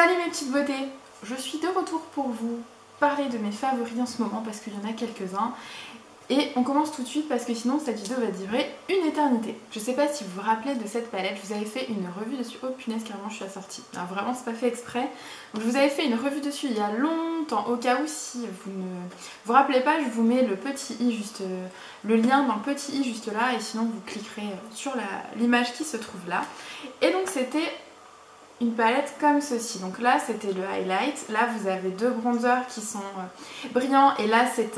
Salut mes petites beautés, je suis de retour pour vous parler de mes favoris en ce moment parce qu'il y en a quelques-uns. Et on commence tout de suite parce que sinon cette vidéo va durer une éternité. Je sais pas si vous vous rappelez de cette palette, je vous avais fait une revue dessus. Oh punaise, carrément je suis assortie. Alors vraiment c'est pas fait exprès. Donc, je vous avais fait une revue dessus il y a longtemps, au cas où si vous ne vous rappelez pas, je vous mets le petit i juste, le lien dans le petit i juste là, et sinon vous cliquerez sur l'image qui se trouve là. Et donc c'était une palette comme ceci. Donc là c'était le highlight, là vous avez deux bronzers qui sont brillants et là c'est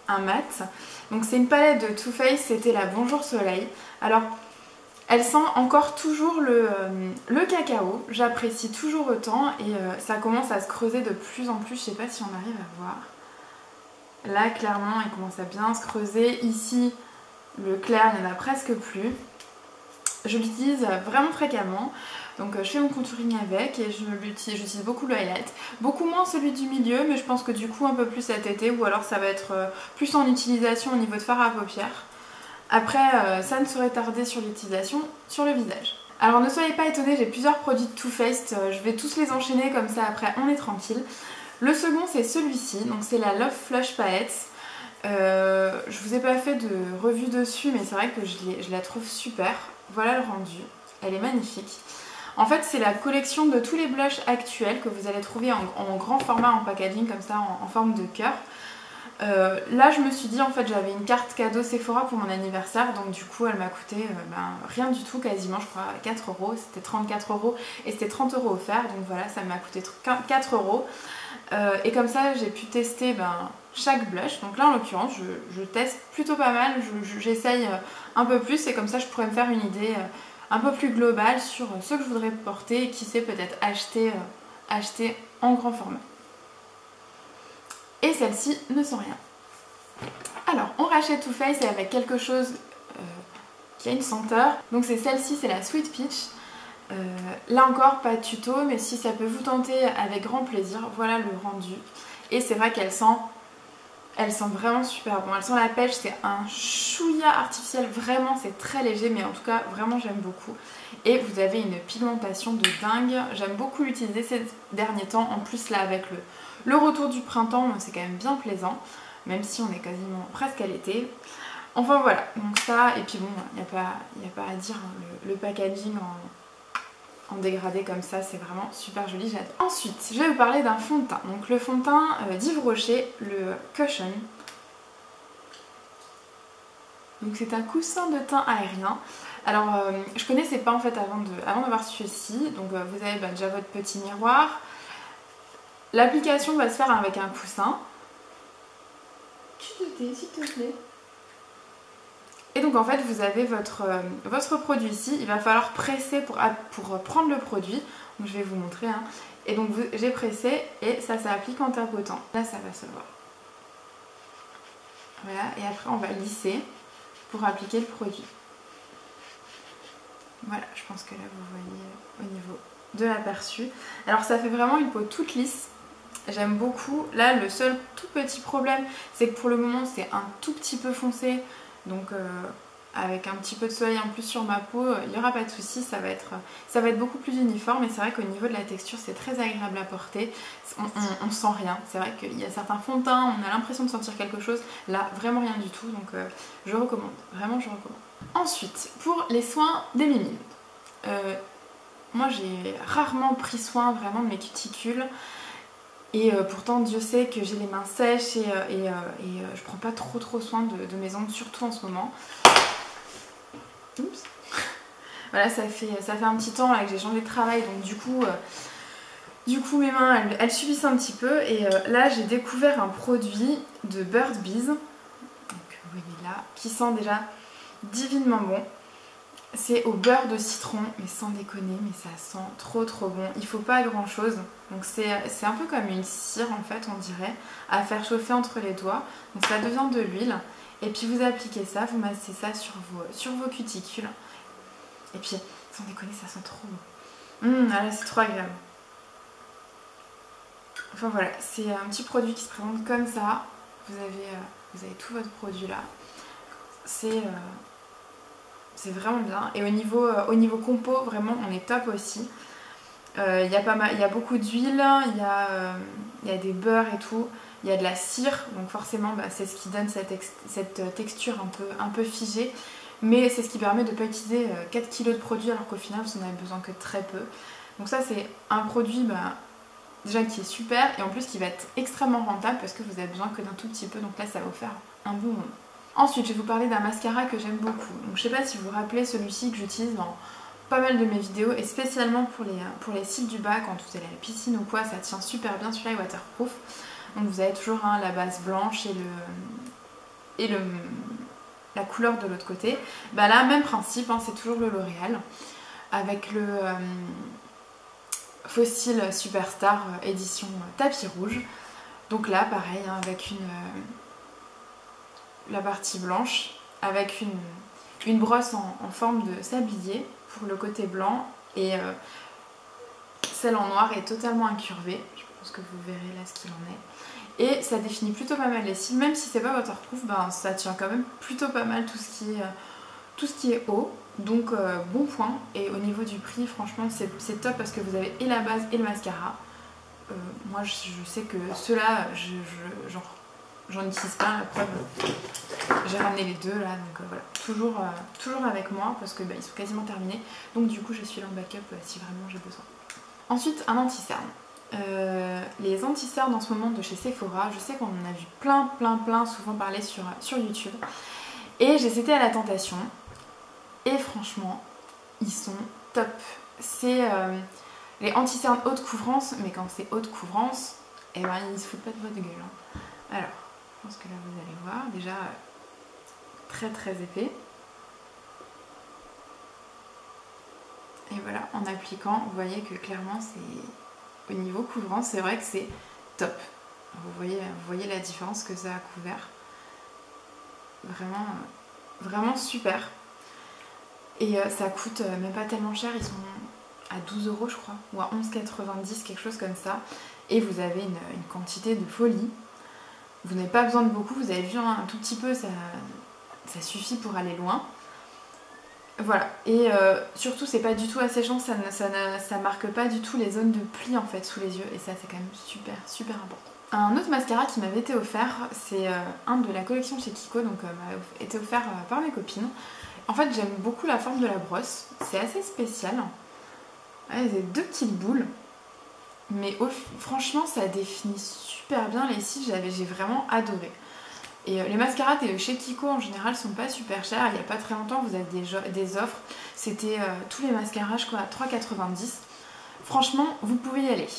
un mat. Donc c'est une palette de Too Faced, c'était la Bonjour Soleil. Alors elle sent encore toujours le cacao, j'apprécie toujours autant et ça commence à se creuser de plus en plus, je sais pas si on arrive à voir. Là clairement il commence à bien se creuser, ici le clair il n'y en a presque plus. Je l'utilise vraiment fréquemment, donc je fais mon contouring avec et j'utilise beaucoup le highlight. Beaucoup moins celui du milieu, mais je pense que du coup un peu plus cet été, ou alors ça va être plus en utilisation au niveau de fard à paupières. Après, ça ne saurait tarder sur l'utilisation sur le visage. Alors ne soyez pas étonnés, j'ai plusieurs produits de Too Faced, je vais tous les enchaîner comme ça après on est tranquille. Le second c'est celui-ci, donc c'est la Love Flush Palette. Je vous ai pas fait de revue dessus, mais c'est vrai que je la trouve super. Voilà le rendu, elle est magnifique. En fait c'est la collection de tous les blushs actuels que vous allez trouver en grand format, en packaging comme ça, en forme de cœur. Là je me suis dit, en fait j'avais une carte cadeau Sephora pour mon anniversaire, donc du coup elle m'a coûté rien du tout, quasiment je crois 4 euros, c'était 34 euros et c'était 30 euros offert, donc voilà ça m'a coûté 4 euros. Et comme ça j'ai pu tester chaque blush. Donc là en l'occurrence je teste plutôt pas mal, j'essaye un peu plus et comme ça je pourrais me faire une idée un peu plus globale sur ce que je voudrais porter et qui sait peut-être acheter en grand format. Et celle-ci ne sent rien. Alors on rachète Too Faced et avec quelque chose qui a une senteur. Donc c'est celle-ci, c'est la Sweet Peach. Là encore pas de tuto, mais si ça peut vous tenter, avec grand plaisir. Voilà le rendu. Et c'est vrai qu'elle sent vraiment super bon. Elle sent la pêche, c'est un chouïa artificiel, vraiment c'est très léger, mais en tout cas vraiment j'aime beaucoup. Et vous avez une pigmentation de dingue, j'aime beaucoup l'utiliser ces derniers temps. En plus là avec le retour du printemps, c'est quand même bien plaisant, même si on est quasiment presque à l'été. Enfin voilà, donc ça, et puis bon, il n'y a pas à dire, hein, le packaging en dégradé comme ça, c'est vraiment super joli, j'adore. Ensuite, je vais vous parler d'un fond de teint. Donc le fond de teint d'Yves Rocher, le Cushion. Donc c'est un coussin de teint aérien. Alors je connaissais pas en fait avant d'avoir celui-ci. Donc vous avez déjà votre petit miroir. L'application va se faire avec un coussin. S'il te plaît. Et donc en fait vous avez votre produit ici, il va falloir presser pour prendre le produit. Donc je vais vous montrer. Hein. Et donc j'ai pressé et ça s'applique en tapotant. Là ça va se voir. Voilà, et après on va lisser pour appliquer le produit. Voilà, je pense que là vous voyez au niveau de l'aperçu. Alors ça fait vraiment une peau toute lisse. J'aime beaucoup. Là le seul tout petit problème c'est que pour le moment c'est un tout petit peu foncé. Donc avec un petit peu de soleil en plus sur ma peau, il n'y aura pas de souci, ça va être beaucoup plus uniforme. Et c'est vrai qu'au niveau de la texture c'est très agréable à porter, on sent rien. C'est vrai qu'il y a certains fonds de teint, on a l'impression de sentir quelque chose, là vraiment rien du tout, donc je recommande, vraiment je recommande. Ensuite, pour les soins des mimines, moi j'ai rarement pris soin vraiment de mes cuticules. Et pourtant Dieu sait que j'ai les mains sèches et je prends pas trop soin de mes ongles, surtout en ce moment. Oups. Voilà, ça fait un petit temps là, que j'ai changé de travail, donc du coup mes mains elles subissent un petit peu. Et là j'ai découvert un produit de Bird Bees, donc vous voyez là, qui sent déjà divinement bon. C'est au beurre de citron, mais sans déconner, mais ça sent trop bon. Il faut pas grand chose, donc c'est un peu comme une cire en fait, on dirait, à faire chauffer entre les doigts. Donc ça devient de l'huile, et puis vous appliquez ça, vous massez ça sur vos cuticules. Et puis, sans déconner, ça sent trop bon. Ah là, c'est trop agréable. Enfin voilà, c'est un petit produit qui se présente comme ça. Vous avez tout votre produit là. C'est vraiment bien. Et au niveau compo, vraiment, on est top aussi. Il y a beaucoup d'huile, il y a des beurres et tout, il y a de la cire, donc forcément bah, c'est ce qui donne cette texture un peu figée, mais c'est ce qui permet de ne pas utiliser 4 kg de produits alors qu'au final vous n'en avez besoin que très peu. Donc ça c'est un produit bah, déjà qui est super et en plus qui va être extrêmement rentable parce que vous avez besoin que d'un tout petit peu, donc là ça va vous faire un bon moment. Ensuite je vais vous parler d'un mascara que j'aime beaucoup. Donc je sais pas si vous vous rappelez celui-ci que j'utilise dans pas mal de mes vidéos et spécialement pour les cils du bas quand vous allez à la piscine ou quoi, ça tient super bien, celui-là est waterproof. Donc vous avez toujours la base blanche et la couleur de l'autre côté. Bah là même principe, hein, c'est toujours le L'Oréal avec le Fossil Superstar édition tapis rouge. Donc là pareil hein, avec la partie blanche avec une brosse en forme de sablier pour le côté blanc et celle en noir est totalement incurvée. Je pense que vous verrez là ce qu'il en est. Et ça définit plutôt pas mal les cils, même si c'est pas waterproof, ben, ça tient quand même plutôt pas mal tout ce qui est haut. Donc bon point. Et au niveau du prix, franchement c'est top parce que vous avez et la base et le mascara. Moi je sais que ceux-là, j'en utilise pas, la preuve. J'ai ramené les deux là, donc voilà. Toujours avec moi parce que bah, ils sont quasiment terminés. Donc du coup je suis là en backup si vraiment j'ai besoin. Ensuite un anti-cerne. Les anti-cernes en ce moment de chez Sephora, je sais qu'on en a vu plein souvent parler sur YouTube. Et j'ai cédé à la tentation. Et franchement, ils sont top. C'est les anti-cernes haute couvrance, mais quand c'est haute couvrance, eh ben, ils se foutent pas de votre gueule. Hein. Alors, je pense que là vous allez voir, déjà très épais. Et voilà, en appliquant, vous voyez que clairement c'est au niveau couvrance, c'est vrai que c'est top. Vous voyez la différence que ça a couvert. Vraiment super. Et ça coûte même pas tellement cher, ils sont à 12 € je crois, ou à 11,90 quelque chose comme ça. Et vous avez une quantité de folie. Vous n'avez pas besoin de beaucoup, vous avez vu un tout petit peu, ça suffit pour aller loin. Voilà, et surtout c'est pas du tout asséchant, ça marque pas du tout les zones de plis en fait sous les yeux. Et ça c'est quand même super important. Un autre mascara qui m'avait été offert, c'est un de la collection chez Kiko, donc m'a été offert par mes copines. En fait j'aime beaucoup la forme de la brosse, c'est assez spécial. Ouais, c'est deux petites boules, mais franchement ça définit super bien les cils, j'ai vraiment adoré. Et les mascaras de chez Kiko en général sont pas super chers. Il n'y a pas très longtemps vous avez des offres, c'était tous les mascaras je crois à 3,90 €. Franchement vous pouvez y aller.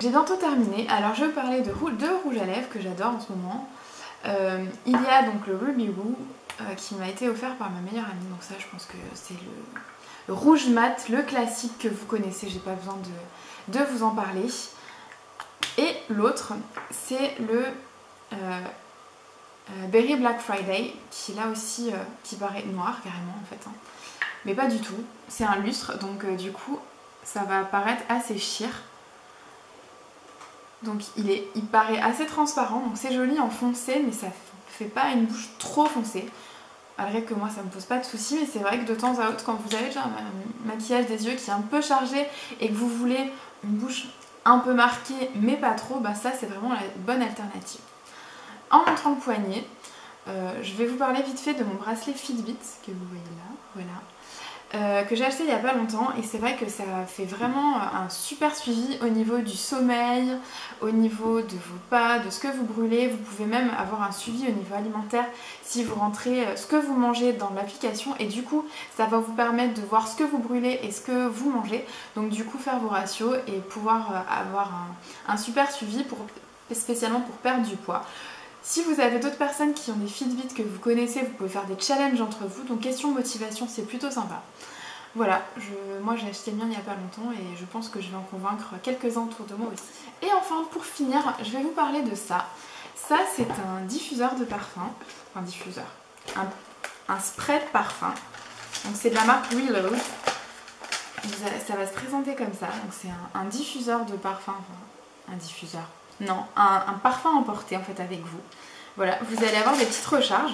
J'ai bientôt terminé, alors je vais vous parler de deux rouges à lèvres que j'adore en ce moment. Il y a donc le Ruby Woo qui m'a été offert par ma meilleure amie, donc ça je pense que c'est le rouge mat, le classique que vous connaissez, j'ai pas besoin de vous en parler. Et l'autre c'est le Berry Black Friday, qui là aussi qui paraît noir carrément en fait, hein. Mais pas du tout, c'est un lustre, donc du coup ça va paraître assez sheer. Donc il paraît assez transparent, donc c'est joli en foncé, mais ça fait pas une bouche trop foncée. Malgré que moi ça me pose pas de soucis, mais c'est vrai que de temps à autre, quand vous avez déjà un maquillage des yeux qui est un peu chargé et que vous voulez une bouche un peu marquée mais pas trop, bah ça c'est vraiment la bonne alternative. En montrant le poignet, je vais vous parler vite fait de mon bracelet Fitbit que vous voyez là, voilà, que j'ai acheté il n'y a pas longtemps, et c'est vrai que ça fait vraiment un super suivi au niveau du sommeil, au niveau de vos pas, de ce que vous brûlez. Vous pouvez même avoir un suivi au niveau alimentaire si vous rentrez ce que vous mangez dans l'application, et du coup ça va vous permettre de voir ce que vous brûlez et ce que vous mangez, donc du coup faire vos ratios et pouvoir avoir un super suivi spécialement pour perdre du poids. Si vous avez d'autres personnes qui ont des Fitbit que vous connaissez, vous pouvez faire des challenges entre vous. Donc question motivation, c'est plutôt sympa. Voilà, moi j'ai acheté le mien il n'y a pas longtemps et je pense que je vais en convaincre quelques-uns autour de moi aussi. Et enfin pour finir, je vais vous parler de ça. Ça c'est un diffuseur de parfum, enfin diffuseur, un spray de parfum. Donc c'est de la marque Reload. Ça va se présenter comme ça. Donc c'est un diffuseur de parfum, enfin, un diffuseur. Non, un parfum emporté en fait avec vous. Voilà, vous allez avoir des petites recharges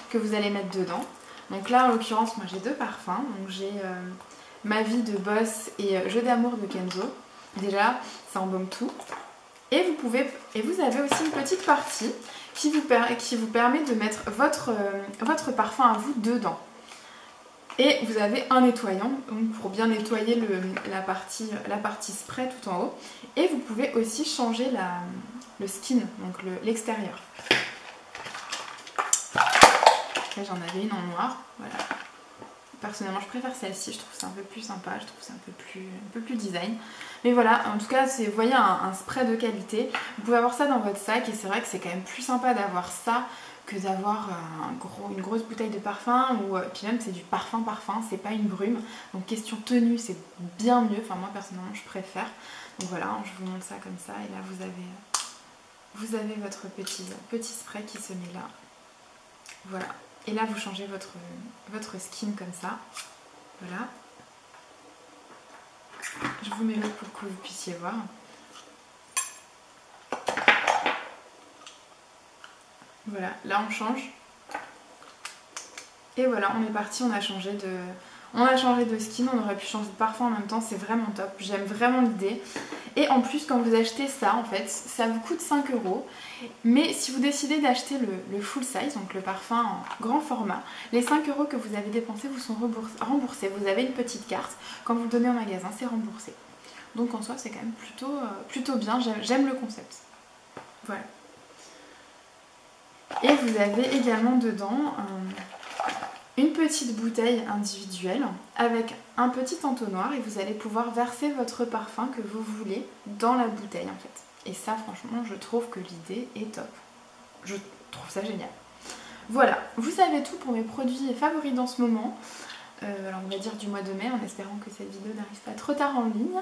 que vous allez mettre dedans. Donc là en l'occurrence moi j'ai deux parfums. Donc j'ai Ma vie de Boss et Jeu d'amour de Kenzo. Déjà, ça embaume tout. Et vous avez aussi une petite partie qui vous permet de mettre votre parfum à vous dedans. Et vous avez un nettoyant donc pour bien nettoyer la partie spray tout en haut. Et vous pouvez aussi changer le skin, donc l'extérieur. Là j'en avais une en noir, voilà. Personnellement je préfère celle-ci, je trouve ça un peu plus sympa, je trouve ça un peu plus design. Mais voilà, en tout cas vous voyez un spray de qualité. Vous pouvez avoir ça dans votre sac et c'est vrai que c'est quand même plus sympa d'avoir ça que d'avoir une grosse bouteille de parfum ou puis même c'est du parfum, c'est pas une brume. Donc question tenue c'est bien mieux, enfin moi personnellement je préfère. Donc voilà, je vous montre ça comme ça et là vous avez votre petit spray qui se met là. Voilà. Et là vous changez votre skin comme ça. Voilà. Je vous mets l'autre pour que vous puissiez voir. Voilà, là on change. Et voilà, on est parti, on a changé de skin, on aurait pu changer de parfum en même temps, c'est vraiment top, j'aime vraiment l'idée. Et en plus quand vous achetez ça en fait, ça vous coûte 5 €. Mais si vous décidez d'acheter le full size, donc le parfum en grand format, les 5 € que vous avez dépensés vous sont remboursés. Vous avez une petite carte, quand vous le donnez au magasin c'est remboursé. Donc en soi c'est quand même plutôt bien, j'aime le concept. Voilà. Et vous avez également dedans une petite bouteille individuelle avec un petit entonnoir et vous allez pouvoir verser votre parfum que vous voulez dans la bouteille en fait. Et ça franchement je trouve que l'idée est top. Je trouve ça génial. Voilà, vous savez tout pour mes produits favoris dans ce moment. Alors on va dire du mois de mai en espérant que cette vidéo n'arrive pas trop tard en ligne.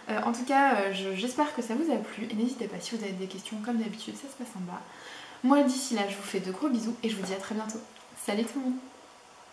En tout cas j'espère que ça vous a plu et n'hésitez pas si vous avez des questions comme d'habitude ça se passe en bas. Moi d'ici là je vous fais de gros bisous et je vous dis à très bientôt. Salut tout le monde!